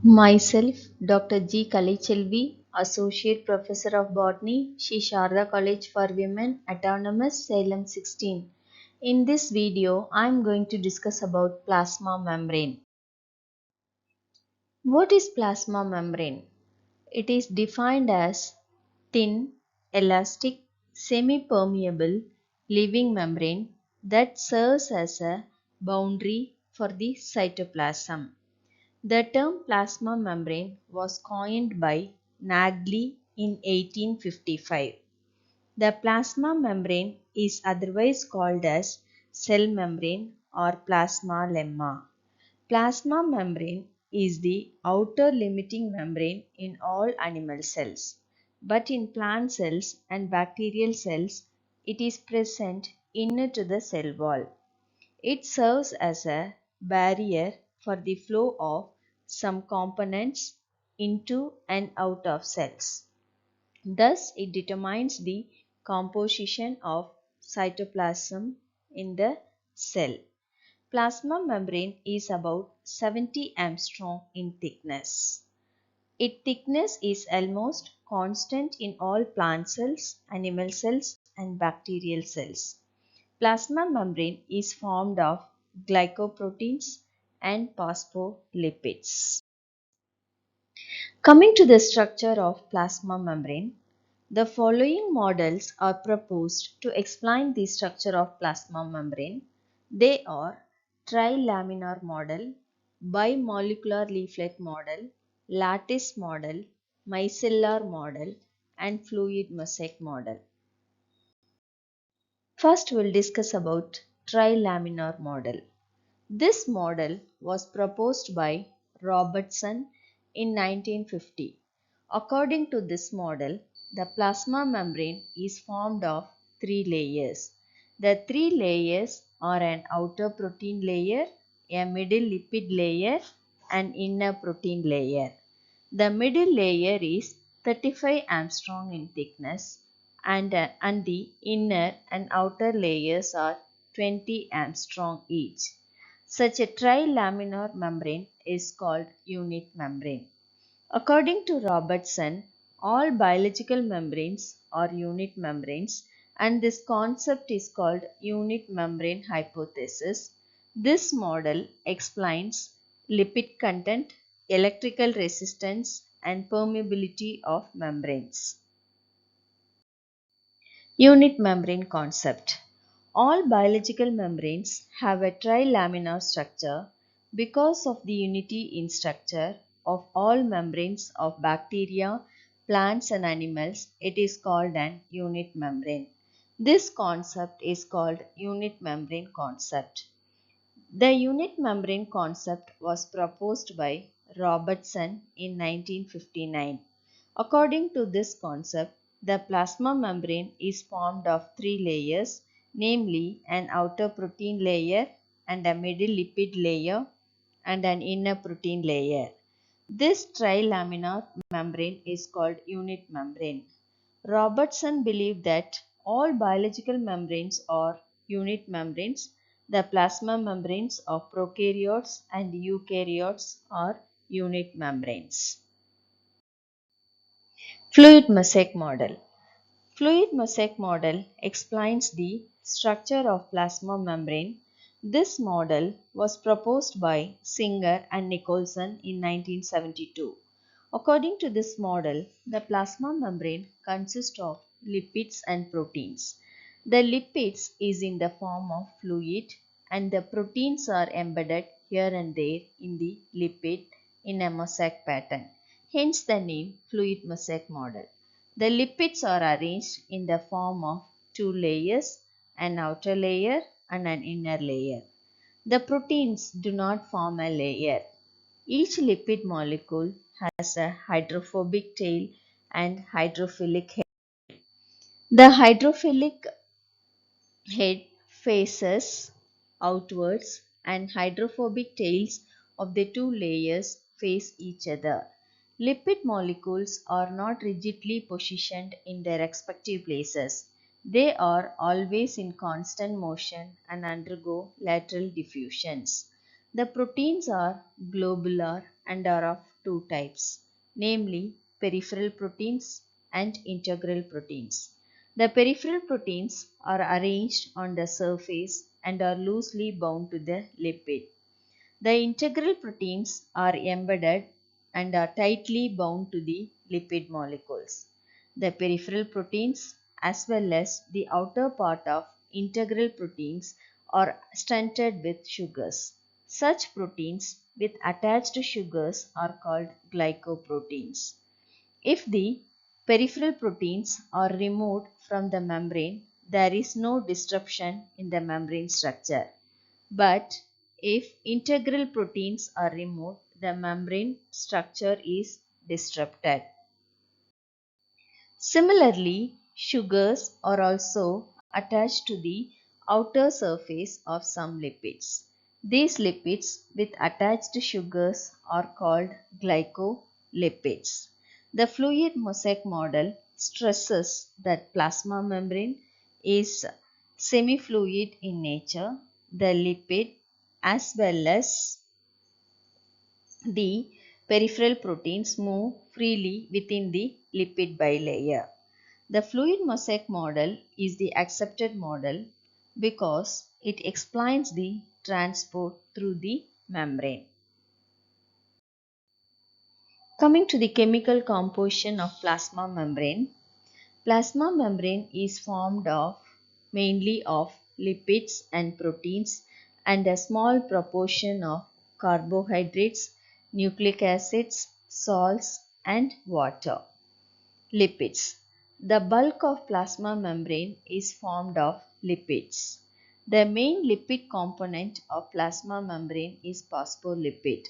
Myself, Dr. G. Kalichelvi, Associate Professor of Botany, Sri Sharda College for Women, Autonomous, Salem 16. In this video, I am going to discuss about plasma membrane. What is plasma membrane? It is defined as thin, elastic, semi-permeable living membrane that serves as a boundary for the cytoplasm. The term plasma membrane was coined by Naegeli in 1855. The plasma membrane is otherwise called as cell membrane or plasma lemma. Plasma membrane is the outer limiting membrane in all animal cells, but in plant cells and bacterial cells it is present inner to the cell wall. It serves as a barrier for the flow of some components into and out of cells. Thus, it determines the composition of cytoplasm in the cell. Plasma membrane is about 70 angstrom in thickness. Its thickness is almost constant in all plant cells, animal cells, and bacterial cells. Plasma membrane is formed of glycoproteins and phospholipids. Coming to the structure of plasma membrane, the following models are proposed to explain the structure of plasma membrane. They are trilaminar model, bimolecular leaflet model, lattice model, micellar model, and fluid mosaic model. First, we'll discuss about trilaminar model. This model was proposed by Robertson in 1950. According to this model, the plasma membrane is formed of three layers. The three layers are an outer protein layer, a middle lipid layer, and inner protein layer. The middle layer is 35 angstrom in thickness and the inner and outer layers are 20 angstrom each. Such a trilaminar membrane is called unit membrane. According to Robertson, all biological membranes are unit membranes, and this concept is called unit membrane hypothesis. This model explains lipid content, electrical resistance, and permeability of membranes. Unit membrane concept. All biological membranes have a trilaminar structure because of the unity in structure of all membranes of bacteria, plants and animals. It is called an unit membrane. This concept is called unit membrane concept. The unit membrane concept was proposed by Robertson in 1959. According to this concept, the plasma membrane is formed of three layers, namely an outer protein layer and a middle lipid layer and an inner protein layer. This trilaminar membrane is called unit membrane. Robertson believed that all biological membranes are unit membranes. The plasma membranes of prokaryotes and eukaryotes are unit membranes. Fluid mosaic model. Fluid mosaic model explains the structure of plasma membrane. This model was proposed by Singer and Nicholson in 1972. According to this model, the plasma membrane consists of lipids and proteins. The lipids is in the form of fluid and the proteins are embedded here and there in the lipid in a mosaic pattern. Hence the name fluid mosaic model. The lipids are arranged in the form of two layers, an outer layer and an inner layer. The proteins do not form a layer. Each lipid molecule has a hydrophobic tail and hydrophilic head. The hydrophilic head faces outwards and hydrophobic tails of the two layers face each other. Lipid molecules are not rigidly positioned in their respective places. They are always in constant motion and undergo lateral diffusions. The proteins are globular and are of two types, namely peripheral proteins and integral proteins. The peripheral proteins are arranged on the surface and are loosely bound to the lipid. The integral proteins are embedded and are tightly bound to the lipid molecules. The peripheral proteins as well as the outer part of integral proteins are stunted with sugars. Such proteins with attached sugars are called glycoproteins. If the peripheral proteins are removed from the membrane, there is no disruption in the membrane structure. But if integral proteins are removed, the membrane structure is disrupted. Similarly, sugars are also attached to the outer surface of some lipids. These lipids with attached sugars are called glycolipids. The fluid mosaic model stresses that plasma membrane is semi-fluid in nature. The lipid as well as the peripheral proteins move freely within the lipid bilayer. The fluid mosaic model is the accepted model because it explains the transport through the membrane. Coming to the chemical composition of plasma membrane. Plasma membrane is formed of mainly of lipids and proteins and a small proportion of carbohydrates, nucleic acids, salts and water. Lipids. The bulk of plasma membrane is formed of lipids. The main lipid component of plasma membrane is phospholipid.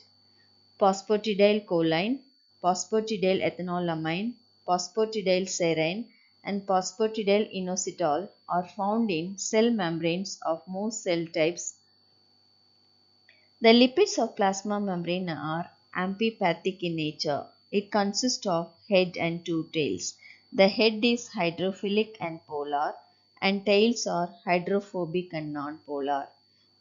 Phosphatidylcholine, phosphatidylethanolamine, phosphatidylserine, and phosphatidylinositol are found in cell membranes of most cell types. The lipids of plasma membrane are amphipathic in nature. It consists of head and two tails. The head is hydrophilic and polar, and tails are hydrophobic and nonpolar.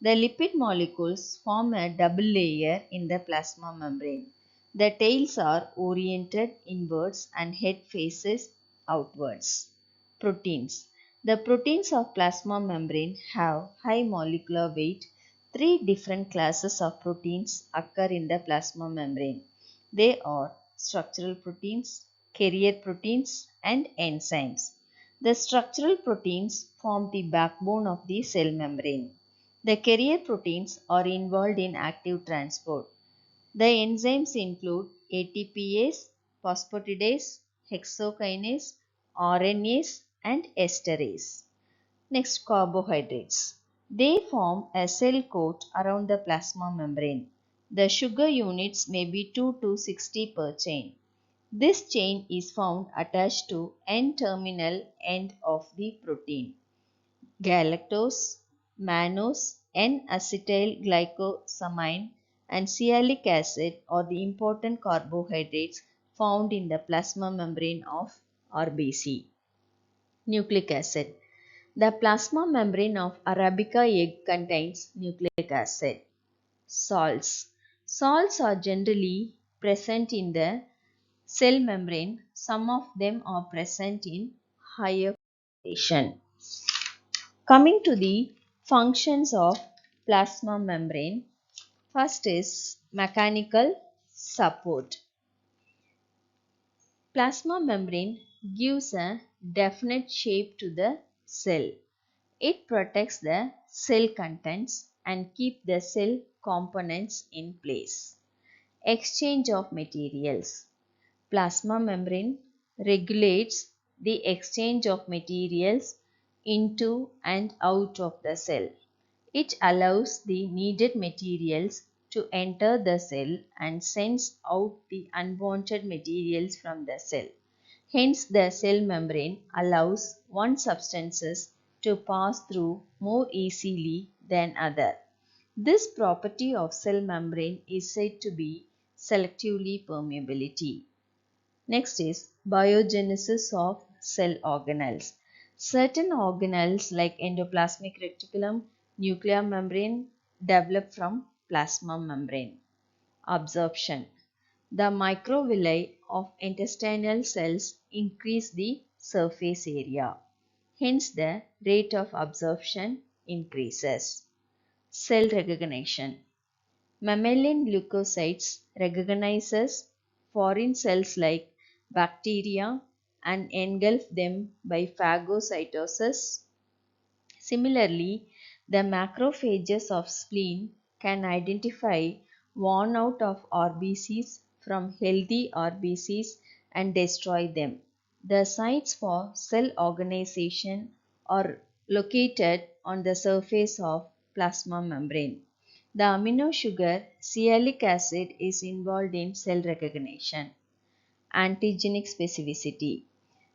The lipid molecules form a double layer in the plasma membrane. The tails are oriented inwards and head faces outwards. Proteins. The proteins of plasma membrane have high molecular weight. Three different classes of proteins occur in the plasma membrane. They are structural proteins, carrier proteins, and enzymes. The structural proteins form the backbone of the cell membrane. The carrier proteins are involved in active transport. The enzymes include ATPase, phosphatidase, hexokinase, RNase, and esterase. Next, carbohydrates. They form a cell coat around the plasma membrane. The sugar units may be 2 to 60 per chain. This chain is found attached to N-terminal end of the protein. Galactose, mannose, N-acetylglycosamine, and sialic acid are the important carbohydrates found in the plasma membrane of RBC. Nucleic acid. The plasma membrane of Arabica egg contains nucleic acid. Salts. Salts are generally present in the cell membrane. Some of them are present in higher concentration. Coming to the functions of plasma membrane. First is mechanical support. Plasma membrane gives a definite shape to the cell. It protects the cell contents and keeps the cell components in place. Exchange of materials. Plasma membrane regulates the exchange of materials into and out of the cell. It allows the needed materials to enter the cell and sends out the unwanted materials from the cell. Hence, the cell membrane allows one substances to pass through more easily than other. This property of cell membrane is said to be selectively permeability. Next is biogenesis of cell organelles. Certain organelles like endoplasmic reticulum, nuclear membrane develop from plasma membrane. Absorption. The microvilli of intestinal cells increase the surface area. Hence, the rate of absorption increases. Cell recognition. Mammalian leukocytes recognizes foreign cells like bacteria and engulf them by phagocytosis. Similarly, the macrophages of spleen can identify worn out of RBCs from healthy RBCs and destroy them. The sites for cell organization are located on the surface of plasma membrane. The amino sugar sialic acid is involved in cell recognition. Antigenic specificity.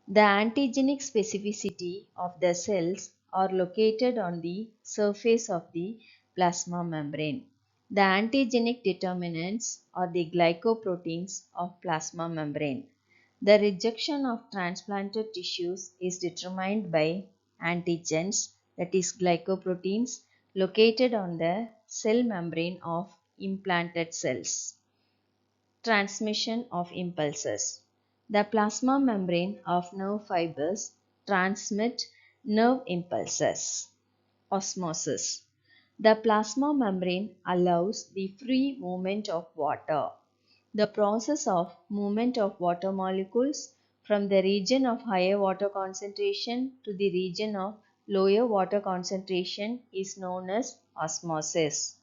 The antigenic specificity of the cells are located on the surface of the plasma membrane. The antigenic determinants are the glycoproteins of plasma membrane. The rejection of transplanted tissues is determined by antigens, that is glycoproteins, located on the cell membrane of implanted cells. Transmission of impulses. The plasma membrane of nerve fibers transmit nerve impulses. Osmosis. The plasma membrane allows the free movement of water. The process of movement of water molecules from the region of higher water concentration to the region of lower water concentration is known as osmosis.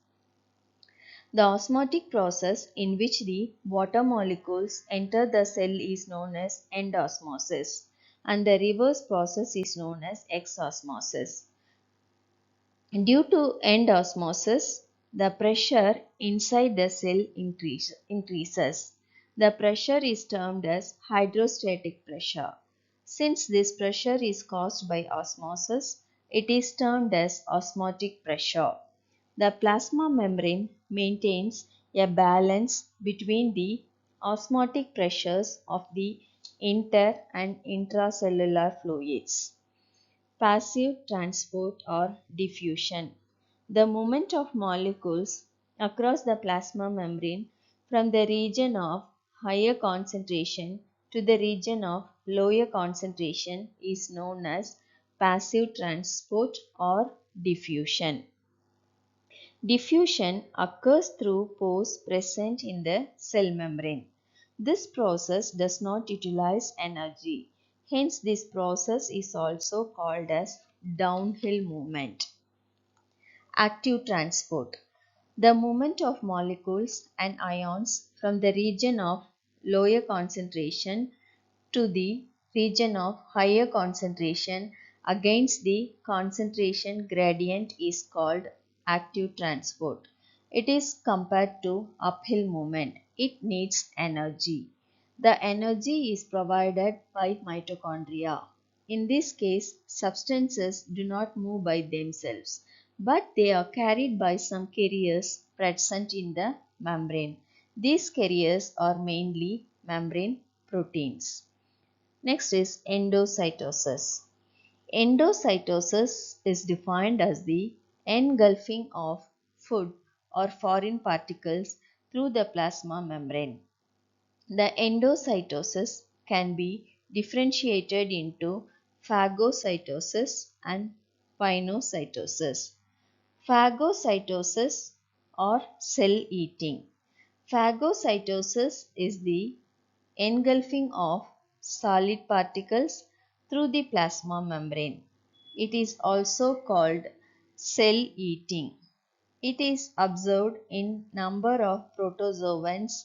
The osmotic process in which the water molecules enter the cell is known as endosmosis, and the reverse process is known as exosmosis. Due to endosmosis, the pressure inside the cell increases. The pressure is termed as hydrostatic pressure. Since this pressure is caused by osmosis, it is termed as osmotic pressure. The plasma membrane maintains a balance between the osmotic pressures of the inter and intracellular fluids. Passive transport or diffusion. The movement of molecules across the plasma membrane from the region of higher concentration to the region of lower concentration is known as passive transport or diffusion. Diffusion occurs through pores present in the cell membrane. This process does not utilize energy. Hence, this process is also called as downhill movement. Active transport. The movement of molecules and ions from the region of lower concentration to the region of higher concentration against the concentration gradient is called active transport. It is compared to uphill movement. It needs energy. The energy is provided by mitochondria. In this case, substances do not move by themselves, but they are carried by some carriers present in the membrane. These carriers are mainly membrane proteins. Next is endocytosis. Endocytosis is defined as the engulfing of food or foreign particles through the plasma membrane. The endocytosis can be differentiated into phagocytosis and pinocytosis. Phagocytosis or cell eating. Phagocytosis is the engulfing of solid particles through the plasma membrane. It is also called cell eating. It is observed in number of protozoans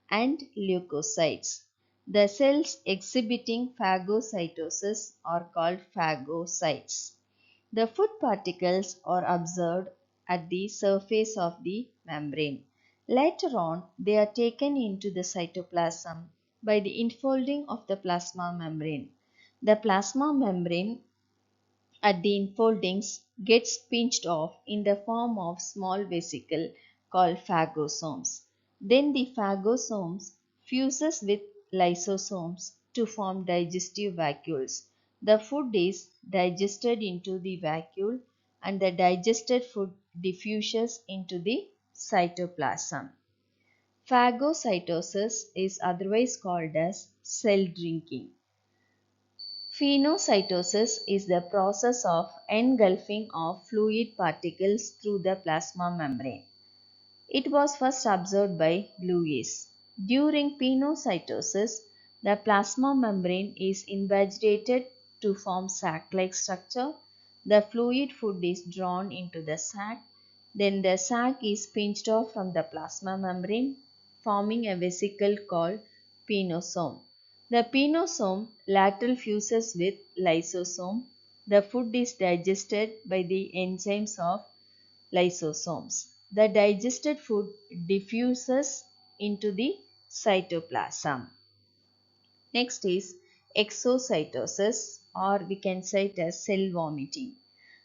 and leukocytes. The cells exhibiting phagocytosis are called phagocytes. The food particles are observed at the surface of the membrane. Later on, they are taken into the cytoplasm by the infolding of the plasma membrane. The plasma membrane at the infoldings gets pinched off in the form of small vesicle called phagosomes. Then the phagosomes fuses with lysosomes to form digestive vacuoles. The food is digested into the vacuole and the digested food diffuses into the cytoplasm. Phagocytosis is otherwise called as cell drinking. Phagocytosis is the process of engulfing of fluid particles through the plasma membrane. It was first observed by Lewis. During pinocytosis, the plasma membrane is invaginated to form sac-like structure. The fluid food is drawn into the sac. Then the sac is pinched off from the plasma membrane, forming a vesicle called pinosome. The pinosome lateral fuses with lysosome. The food is digested by the enzymes of lysosomes. The digested food diffuses into the cytoplasm. Next is exocytosis, or we can say it as cell vomiting.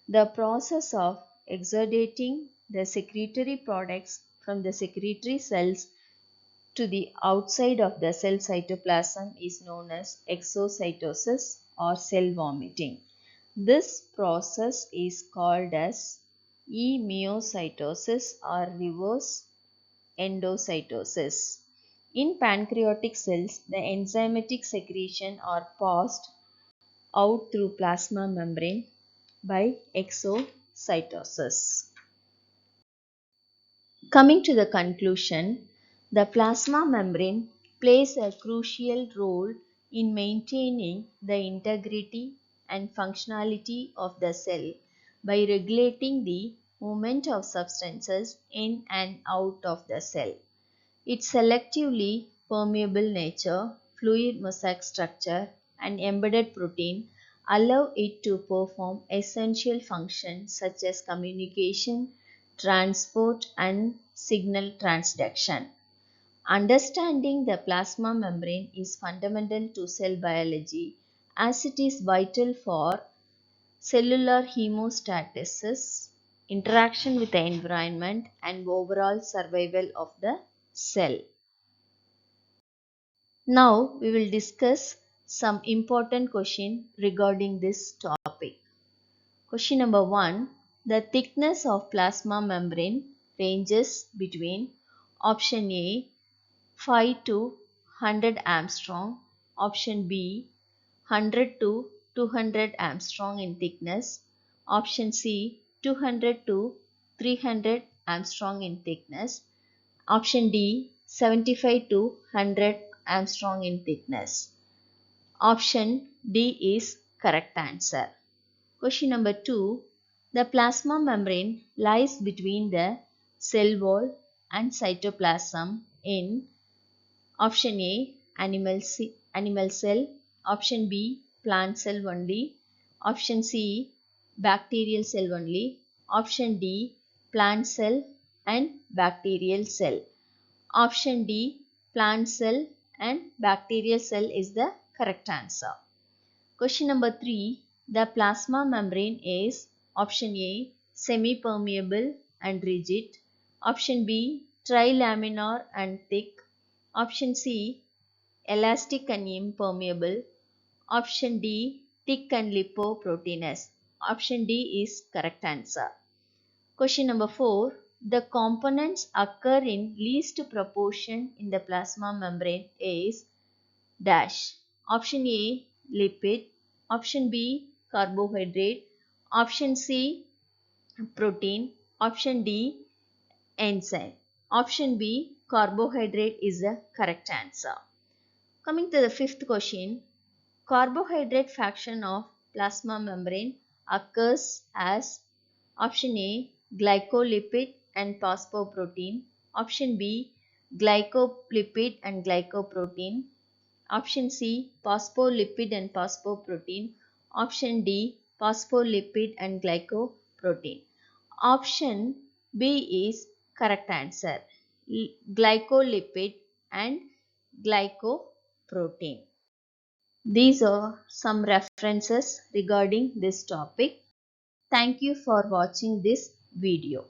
The process of exudating the secretory products from the secretory cells to the outside of the cell cytoplasm is known as exocytosis or cell vomiting. This process is called as emyocytosis or reverse endocytosis. In pancreatic cells, the enzymatic secretion are passed out through plasma membrane by exocytosis. Coming to the conclusion, the plasma membrane plays a crucial role in maintaining the integrity and functionality of the cell by regulating the movement of substances in and out of the cell. Its selectively permeable nature, fluid mosaic structure, and embedded protein allow it to perform essential functions such as communication, transport, and signal transduction. Understanding the plasma membrane is fundamental to cell biology as it is vital for cellular hemostasis, interaction with the environment, and overall survival of the cell. Now we will discuss some important questions regarding this topic. Question number 1. The thickness of plasma membrane ranges between option A 5 to 100 Armstrong, option B 100 to 200 Armstrong in thickness, option C 200 to 300 Armstrong in thickness, option D 75 to 100 Armstrong in thickness. Option D is correct answer. Question number 2. The plasma membrane lies between the cell wall and cytoplasm in option A animal cell, option B plant cell only, option C bacterial cell only, option D plant cell and bacterial cell. Option D plant cell and bacterial cell is the correct answer. Question number 3. The plasma membrane is option A semi-permeable and rigid, option B trilaminar and thick, option C elastic and impermeable, option D thick and lipoproteinous. Option D is correct answer. Question number 4. The components occur in least proportion in the plasma membrane is dash. Option A lipid, option B carbohydrate, option C protein, option D enzyme. Option B carbohydrate is the correct answer. Coming to the fifth question, carbohydrate fraction of plasma membrane occurs as option A glycolipid and phosphoprotein, option B glycolipid and glycoprotein, option C phospholipid and phosphoprotein, option D phospholipid and glycoprotein. Option B is correct answer, glycolipid and glycoprotein. These are some references regarding this topic. Thank you for watching this video.